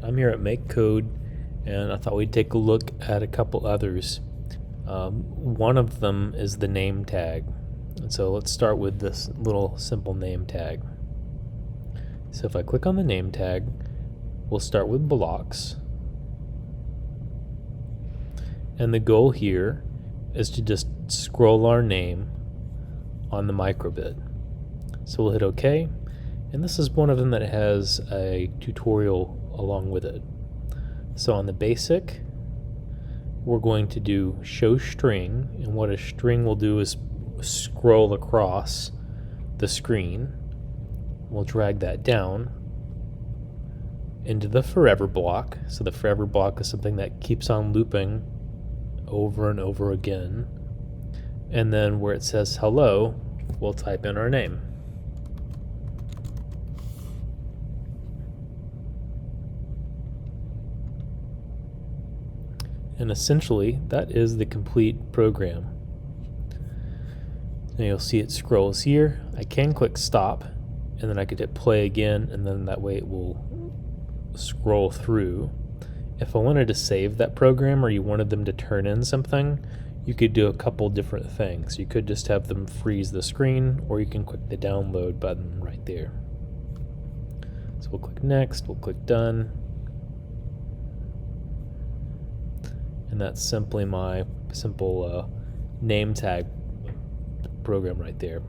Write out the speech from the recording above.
I'm here at Makecode, and I thought we'd take a look at a couple others. One of them is the name tag. And so let's start with this little simple name tag. So if I click on the name tag, we'll start with blocks. And the goal here is to just scroll our name on the microbit. So we'll hit OK. And this is one of them that has a tutorial along with it. So on the basic, we're going to do show string, and what a string will do is scroll across the screen. We'll drag that down into the forever block. So the forever block is something that keeps on looping over and over again. And then where it says hello, we'll type in our name. And essentially, that is the complete program. Now you'll see it scrolls here. I can click stop, and then I could hit play again, and then that way it will scroll through. If I wanted to save that program, or you wanted them to turn in something, you could do a couple different things. You could just have them freeze the screen, or you can click the download button right there. So we'll click next, we'll click done. And that's simply my simple name tag program right there.